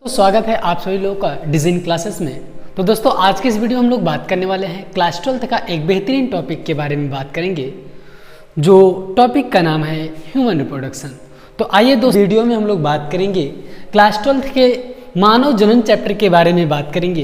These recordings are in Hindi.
स्वागत है आप सभी लोगों का डिज़ाइन क्लासेस में। तो दोस्तों आज के इस वीडियो में हम लोग बात करने वाले हैं क्लास 12th का एक बेहतरीन टॉपिक के बारे में बात करेंगे, जो टॉपिक का नाम है ह्यूमन रिप्रोडक्शन। तो आइए दोस्तों वीडियो में हम लोग बात करेंगे क्लास 12th के मानव जनन चैप्टर के बारे में बात करेंगे।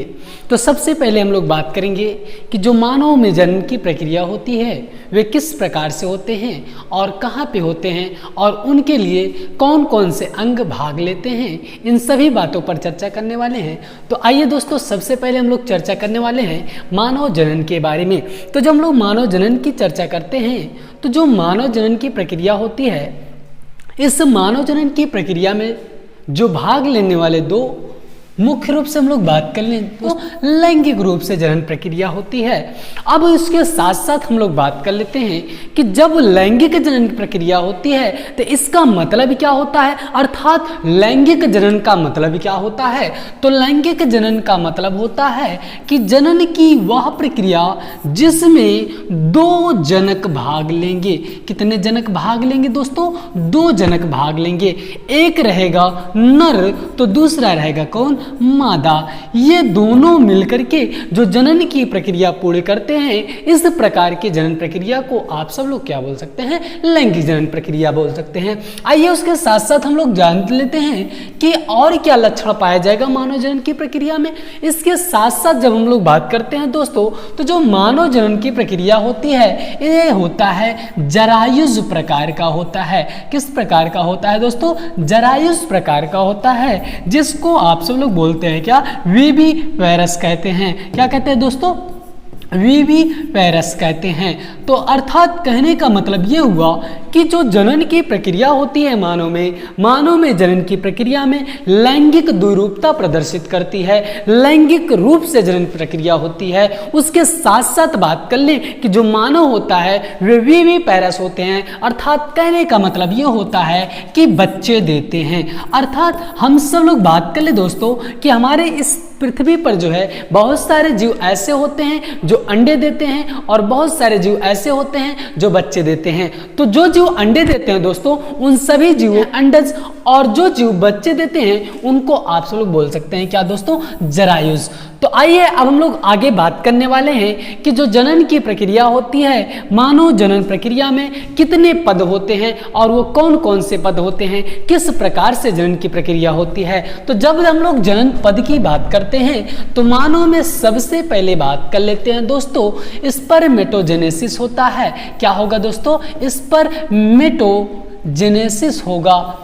तो सबसे पहले हम लोग बात करेंगे कि जो मानव में जनन की प्रक्रिया होती है वे किस प्रकार से होते हैं और कहाँ पे होते हैं और उनके लिए कौन कौन से अंग भाग लेते हैं, इन सभी बातों पर चर्चा करने वाले हैं। तो आइए दोस्तों सबसे पहले हम लोग चर्चा करने वाले हैं मानव जनन के बारे में। तो जब हम लोग मानव जनन की चर्चा करते हैं तो जो मानव जनन की प्रक्रिया होती है, इस मानव जनन की प्रक्रिया में जो भाग लेने वाले दो मुख्य रूप से हम लोग बात कर लें तो लैंगिक रूप से जनन प्रक्रिया होती है। अब इसके साथ साथ हम लोग बात कर लेते हैं कि जब लैंगिक जनन प्रक्रिया होती है तो इसका मतलब क्या होता है, अर्थात लैंगिक जनन का मतलब क्या होता है। तो लैंगिक जनन का मतलब होता है कि जनन की वह प्रक्रिया जिसमें दो जनक भाग लेंगे। कितने जनक भाग लेंगे दोस्तों? दो जनक भाग लेंगे। एक रहेगा नर तो दूसरा रहेगा कौन? मादा। ये दोनों मिलकर के जो जनन की प्रक्रिया पूर्ण करते हैं, इस प्रकार की जनन प्रक्रिया को आप सब लोग क्या बोल सकते हैं? लैंगिक जनन प्रक्रिया बोल सकते हैं। आइए उसके साथ साथ हम लोग जान लेते हैं कि और क्या लक्षण पाया जाएगा मानव जनन की प्रक्रिया में। इसके साथ साथ जब हम लोग बात करते हैं दोस्तों, तो जो मानव जनन की प्रक्रिया होती है ये होता है जरायुज प्रकार का होता है। किस प्रकार का होता है दोस्तों? जरायुज प्रकार का होता है, जिसको आप सब लोग बोलते हैं क्या? वीवी वायरस कहते हैं। क्या कहते हैं दोस्तों? वीवी वायरस कहते हैं। तो अर्थात कहने का मतलब ये हुआ कि जो जनन की प्रक्रिया होती है मानव में जनन की प्रक्रिया में लैंगिक द्विरूपता प्रदर्शित करती है, लैंगिक रूप से जनन प्रक्रिया होती है। उसके साथ साथ बात कर लें कि जो मानव होता है वे वीवी वायरस होते हैं, अर्थात कहने का मतलब ये होता है कि बच्चे देते हैं। अर्थात हम सब लोग बात कर ले दोस्तों कि हमारे इस पृथ्वी पर जो है बहुत सारे जीव ऐसे होते हैं जो अंडे देते हैं और बहुत सारे जीव ऐसे होते हैं जो बच्चे देते हैं। तो जो जीव अंडे देते हैं दोस्तों, उन सभी जीवों अंडज, और जो जीव बच्चे देते हैं उनको आप सब लोग बोल सकते हैं क्या दोस्तों? जरायुज। तो आइए अब हम लोग आगे बात करने वाले हैं कि जो जनन की प्रक्रिया होती है, मानव जनन प्रक्रिया में कितने पद होते हैं और वो कौन कौन से पद होते हैं, किस प्रकार से जनन की प्रक्रिया होती है। तो जब हम लोग जनन पद की बात करते हैं तो मानव में सबसे पहले बात कर लेते हैं दोस्तों स्पर्मेटोजेनेसिस होता है। क्या होगा दोस्तों? स्पर्मेटोजेनेसिस होगा।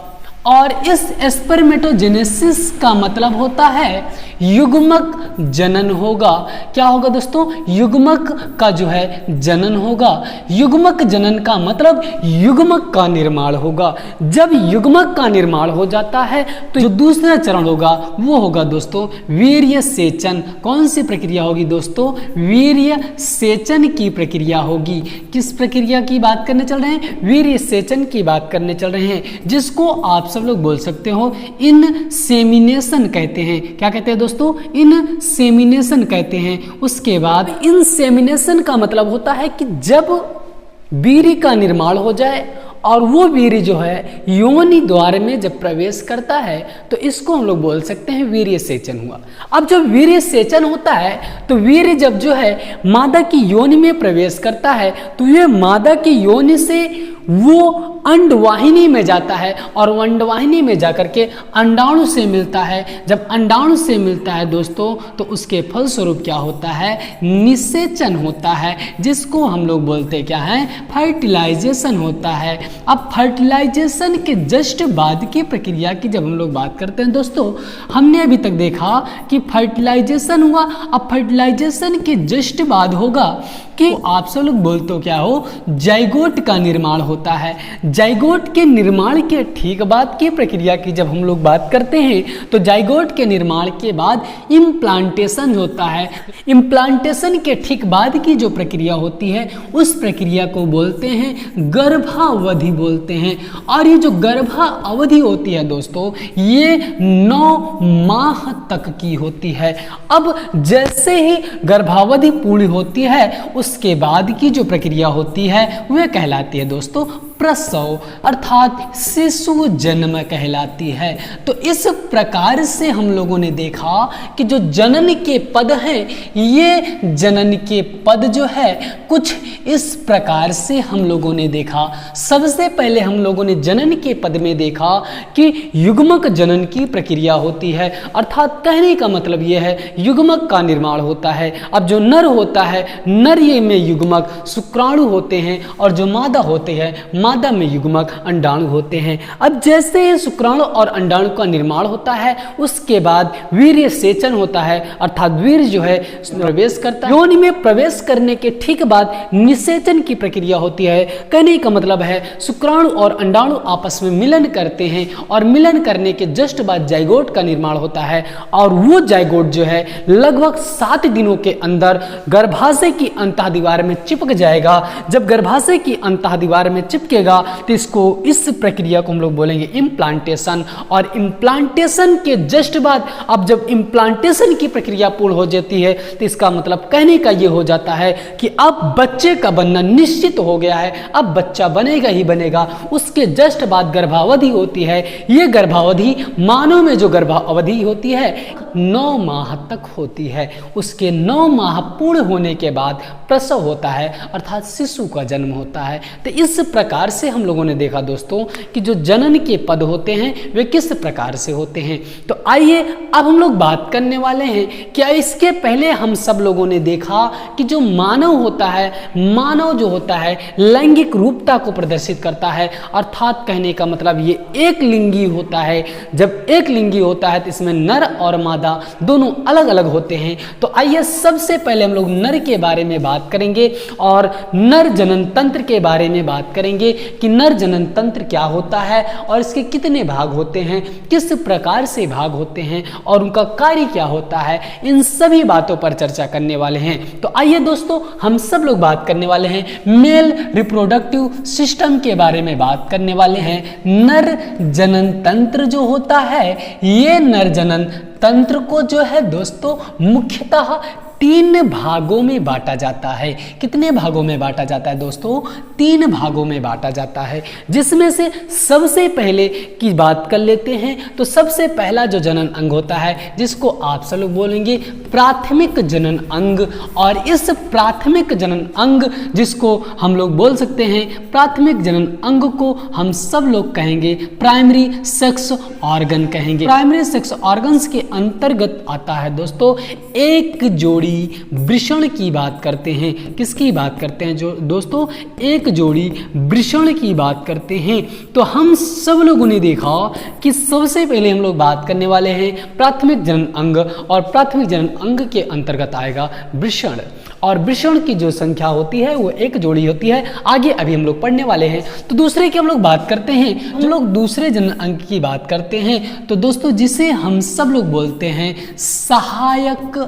और इस स्पर्मेटोजेनेसिस का मतलब होता है युग्मक जनन होगा। क्या होगा दोस्तों? युग्मक का जो है जनन होगा। युग्मक जनन का मतलब युग्मक का निर्माण होगा। जब युग्मक का निर्माण हो जाता है तो जो दूसरा चरण होगा वो होगा दोस्तों वीर्य सेचन। कौन सी प्रक्रिया होगी दोस्तों? वीर्य सेचन की प्रक्रिया होगी। किस प्रक्रिया की बात करने चल रहे हैं? वीर्य सेचन की बात करने चल रहे हैं, जिसको आप सब लोग बोल सकते हो इनसेमिनेशन कहते हैं। क्या कहते हैं दोस्तों? इनसेमिनेशन कहते हैं। उसके बाद इनसेमिनेशन का मतलब होता है कि जब वीर्य का निर्माण हो जाए और वो वीर्य जो है योनि द्वार में जब प्रवेश करता है तो इसको हम लोग बोल सकते हैं वीर्य सेचन हुआ। अब जब वीर्य सेचन होता है तो वीर्य जब जो है मादा की योनि में प्रवेश करता है तो ये मादा की योनि से वो अंडवाहिनी में जाता है और वो अंडवाहिनी में जाकर के अंडाणु से मिलता है। जब अंडाणु से मिलता है दोस्तों तो उसके फलस्वरूप क्या होता है? निषेचन होता है, जिसको हम लोग बोलते क्या है? फर्टिलाइजेशन होता है। अब फर्टिलाइजेशन के जस्ट बाद की प्रक्रिया की जब हम लोग बात करते हैं दोस्तों, हमने अभी तक देखा कि फर्टिलाइजेशन हुआ। अब फर्टिलाइजेशन के जस्ट बाद होगा कि आप सब लोग बोलते हो क्या हो? जाइगोट का निर्माण होता है। जाइगोट के निर्माण के ठीक बाद की प्रक्रिया की जब हम लोग बात करते हैं तो जाइगोट के निर्माण के बाद इम्प्लांटेशन होता है। इम्प्लांटेशन के ठीक बाद की जो प्रक्रिया होती है उस प्रक्रिया को बोलते हैं गर्भावधि बोलते हैं। और ये जो गर्भावधि होती है दोस्तों, ये 9 माह तक की होती है। अब जैसे ही गर्भावधि पूरी होती है उसके बाद की जो प्रक्रिया होती है वह कहलाती है दोस्तों प्रसव अर्थात शिशु जन्म कहलाती है। तो इस प्रकार से हम लोगों ने देखा कि जो जनन के पद हैं, ये जनन के पद जो है कुछ इस प्रकार से हम लोगों ने देखा। सबसे पहले हम लोगों ने जनन के पद में देखा कि युग्मक जनन की प्रक्रिया होती है, अर्थात कहने का मतलब यह है युग्मक का निर्माण होता है। अब जो नर होता है, नर ये में युग्मक शुक्राणु होते हैं, और जो मादा होते हैं, मादा में युग्मक अंडाणु होते हैं। अब जैसे ही शुक्राणु और अंडाणु का निर्माण होता है, उसके बाद वीर्य सेचन होता है, अर्थात वीर्य जो है प्रवेश करता है। योनि में प्रवेश करने के ठीक बाद निषेचन की प्रक्रिया होती है। कहने का मतलब है शुक्राणु और अंडाणु आपस में मिलन करते हैं, और मिलन करने के जस्ट बाद जाइगोट का निर्माण होता है, और वो जाइगोट जो है लगभग 7 दिनों के अंदर गर्भाशय की अंतः दीवार में चिपक जाएगा। जब गर्भाशय की अंतः दीवार में चिपकेगा तो इसको, इस प्रक्रिया को हम लोग बोलेंगे इम्प्लांटेशन। और इम्प्लांटेशन के जस्ट बाद, अब जब इम्प्लांटेशन की प्रक्रिया पूर्ण हो जाती है तो इसका मतलब कहने का ये हो जाता है कि अब बच्चे का बनना निश्चित हो गया है, अब बच्चा बनेगा ही बनेगा। उसके जस्ट बाद गर्भावधि होती है। ये गर्भावधि, मानव में जो गर्भावधि होती है 9 माह तक होती है। उसके 9 माह पूर्ण होने के बाद प्रसव होता है, अर्थात शिशु का जन्म होता है। तो इस प्रकार से हम लोगों ने देखा दोस्तों कि जो जनन के पद होते हैं वे किस प्रकार से होते हैं। तो आइए अब हम लोग बात करने वाले हैं कि इसके पहले हम सब लोगों ने देखा कि जो मानव होता है, मानव जो होता है लैंगिक रूपता को प्रदर्शित करता है, अर्थात कहने का मतलब ये एक लिंगी होता है। जब एक लिंगी होता है तो इसमें नर और मादा दोनों अलग अलग होते हैं। तो आइए सबसे पहले हम लोग नर के बारे में बात करेंगे और नर जनन तंत्र के बारे में बात करेंगे कि नर जनन तंत्र क्या होता है और इसके कितने भाग होते हैं, किस प्रकार से भाग होते हैं और उनका कार्य क्या होता है। इन सभी बातों पर चर्चा करने वाले हैं। तो आइए दोस्तों हम सब लोग बात करने वाले हैं मेल रिप्रोडक्टिव सिस्टम के बारे में बात करने वाले हैं। नर जनन तंत्र जो होता है, ये नर जनन तंत्र को जो है दोस्तों मुख्यतः 3 भागों में बांटा जाता है। कितने भागों में बांटा जाता है दोस्तों? 3 भागों में बांटा जाता है, जिसमें से सबसे पहले की बात कर लेते हैं। तो सबसे पहला जो जनन अंग होता है, जिसको आप सब लोग बोलेंगे प्राथमिक जनन अंग, और इस प्राथमिक जनन अंग जिसको हम लोग बोल सकते हैं, प्राथमिक जनन अंग को हम सब लोग कहेंगे प्राइमरी सेक्स ऑर्गन कहेंगे। प्राइमरी सेक्स ऑर्गन्स के अंतर्गत आता है दोस्तों एक जोड़ी वृषण की बात करते हैं। किसकी बात करते हैं जो दोस्तों? एक जोड़ी वृषण की बात करते हैं। तो हम सब लोगों ने देखा कि सबसे पहले हम लोग बात करने वाले हैं प्राथमिक जनन अंग, और प्राथमिक जनन अंग के अंतर्गत आएगा वृषण, और वृषण की जो संख्या होती है वो एक जोड़ी होती है। आगे अभी हम लोग पढ़ने वाले हैं। तो दूसरे की हम लोग बात करते हैं, हम लोग दूसरे जनन अंग की बात करते हैं। तो दोस्तों जिसे हम सब लोग बोलते हैं सहायक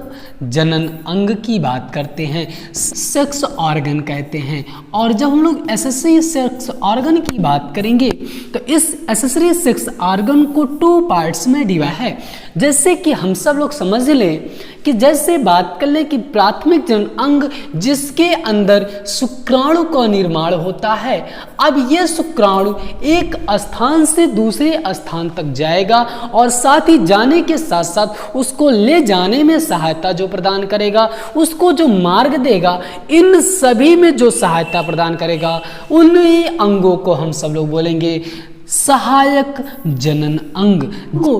जनन अंग की बात करते हैं, सेक्स ऑर्गन कहते हैं। और जब हम लोग एसेसरी सेक्स ऑर्गन की बात करेंगे तो इस एसेसरी सेक्स ऑर्गन को 2 पार्ट्स में डिवाइड है। जैसे कि हम सब लोग समझ लें कि जैसे बात कर लें कि प्राथमिक जनन अंग जिसके अंदर शुक्राणु का निर्माण होता है। अब यह शुक्राणु एक स्थान से दूसरे स्थान तक जाएगा और साथ ही जाने के साथ साथ उसको ले जाने में सहायता जो प्रदान करेगा, उसको जो मार्ग देगा, इन सभी में जो सहायता प्रदान करेगा उन्हीं अंगों को हम सब लोग बोलेंगे सहायक जनन अंग। को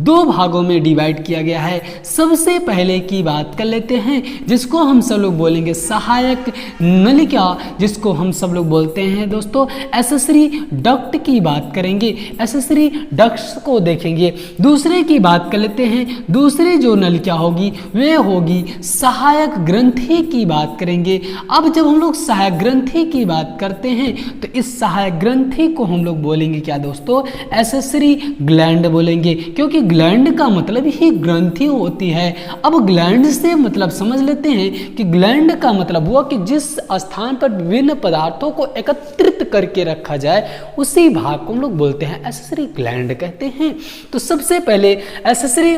2 भागों में डिवाइड किया गया है। सबसे पहले की बात कर लेते हैं जिसको हम सब लोग बोलेंगे सहायक नलिका, जिसको हम सब लोग बोलते हैं दोस्तों एसेसरी डक्ट की बात करेंगे, एसेसरी डक्ट्स को देखेंगे। दूसरे की बात कर लेते हैं, दूसरी जो नलिका होगी वे होगी सहायक ग्रंथि की बात करेंगे। अब जब हम लोग सहायक ग्रंथि की बात करते हैं तो इस सहायक ग्रंथि को हम लोग बोलेंगे क्या दोस्तों? एसेसरी ग्लैंड बोलेंगे, क्योंकि ग्लैंड का मतलब ही ग्रंथि होती है। अब ग्लैंड से मतलब समझ लेते हैं कि ग्लैंड का मतलब हुआ कि जिस स्थान पर विभिन्न पदार्थों को एकत्रित करके रखा जाए उसी भाग को हम लोग बोलते हैं एसेसरी ग्लैंड कहते हैं। तो सबसे पहले एसेसरी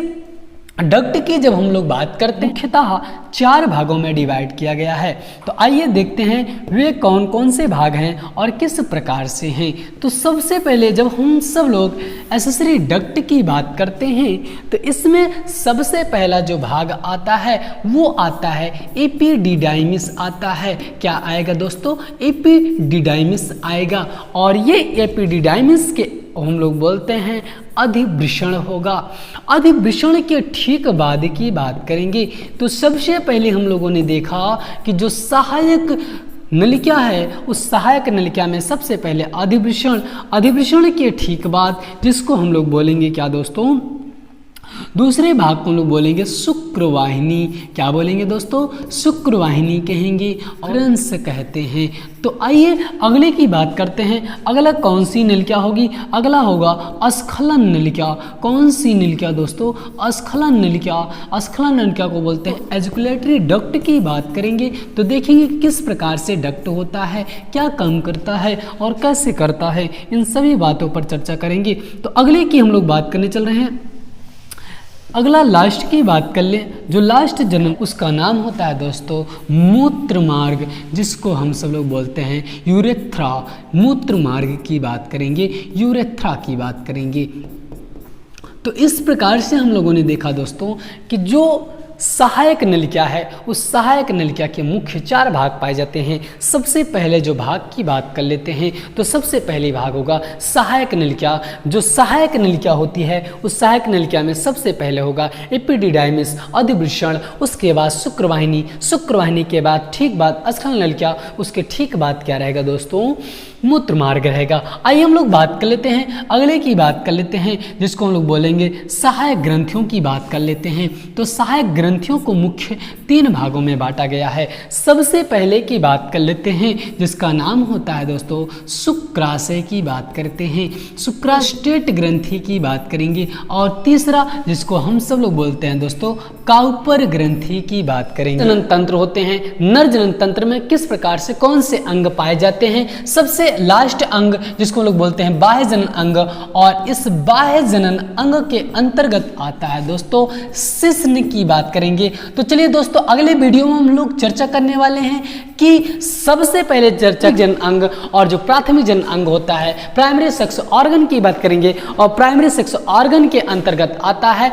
डक्ट की जब हम लोग बात करते हैं मुख्यतः 4 भागों में डिवाइड किया गया है। तो आइए देखते हैं वे कौन कौन से भाग हैं और किस प्रकार से हैं। तो सबसे पहले जब हम सब लोग एक्सेसरी डक्ट की बात करते हैं तो इसमें सबसे पहला जो भाग आता है वो आता है एपिडिडाइमिस आता है। क्या आएगा दोस्तों? एपिडिडाइमिस आएगा। और ये एपिडिडाइमिस के हम लोग बोलते हैं अधिवृषण होगा। अधिवृषण के ठीक बाद की बात करेंगे तो सबसे पहले हम लोगों ने देखा कि जो सहायक नलिका है उस सहायक नलिका में सबसे पहले अधिवृषण के ठीक बाद जिसको हम लोग बोलेंगे क्या दोस्तों? दूसरे भाग को हम लोग बोलेंगे शुक्रवाहिनी। क्या बोलेंगे दोस्तों? शुक्रवाहिनी कहेंगे और अंश कहते हैं। तो आइए अगले की बात करते हैं। अगला कौन सी नलिका होगी? अगला होगा अस्खलन नलिका। कौन सी नलिका दोस्तों? अस्खलन नलिका। अस्खलन नलिका को बोलते हैं एजुकुलेटरी डक्ट की बात करेंगे तो देखेंगे किस प्रकार से डक्ट होता है, क्या काम करता है और कैसे करता है, इन सभी बातों पर चर्चा करेंगे। तो अगले की हम लोग बात करने चल रहे हैं। अगला लास्ट की बात कर लें। जो लास्ट जन्म उसका नाम होता है दोस्तों मूत्र मार्ग, जिसको हम सब लोग बोलते हैं यूरेथ्रा। मूत्र मार्ग की बात करेंगे, यूरेथ्रा की बात करेंगे। तो इस प्रकार से हम लोगों ने देखा दोस्तों कि जो सहायक नलिका है उस सहायक नलिका के मुख्य 4 भाग पाए जाते हैं। सबसे पहले जो भाग की बात कर लेते हैं तो सबसे पहले भाग होगा सहायक नलिका। जो सहायक नलिका होती है उस सहायक नलिका में सबसे पहले होगा एपिडिडाइमिस, अधिवृषण, उसके बाद शुक्रवाहिनी, शुक्रवाहिनी के बाद ठीक बाद अस्खलन नलिका, उसके ठीक बाद क्या रहेगा दोस्तों? मूत्र मार्ग रहेगा। आइए हम लोग बात कर लेते हैं, अगले की बात कर लेते हैं जिसको हम लोग बोलेंगे सहायक ग्रंथियों की बात कर लेते हैं। तो सहायक ग्रंथियों को मुख्य 3 भागों में बांटा गया है। सबसे पहले की बात कर लेते हैं जिसका नाम होता है दोस्तों शुक्राशय की बात करते हैं, शुक्रास्टेट ग्रंथि की बात करेंगे। और तीसरा जिसको हम सब लोग बोलते हैं दोस्तों काउपर ग्रंथि की बात करेंगे। जनन तंत्र होते हैं, नर जनन तंत्र में किस प्रकार से कौन से अंग पाए जाते हैं? सबसे लास्ट अंग जिसको हम लोग बोलते हैं बाह्य जनन अंग, और इस बाह्य जनन अंग के अंतर्गत आता है दोस्तों शिश्न की बात करेंगे। तो चलिए दोस्तों अगले वीडियो में हम लोग चर्चा करने वाले हैं कि सबसे पहले चर्चा जनन अंग और जो प्राथमिक जनन अंग होता है प्राइमरी सेक्स ऑर्गन की बात करेंगे। और प्राइमरी सेक्स ऑर्गन के अंतर्गत आता है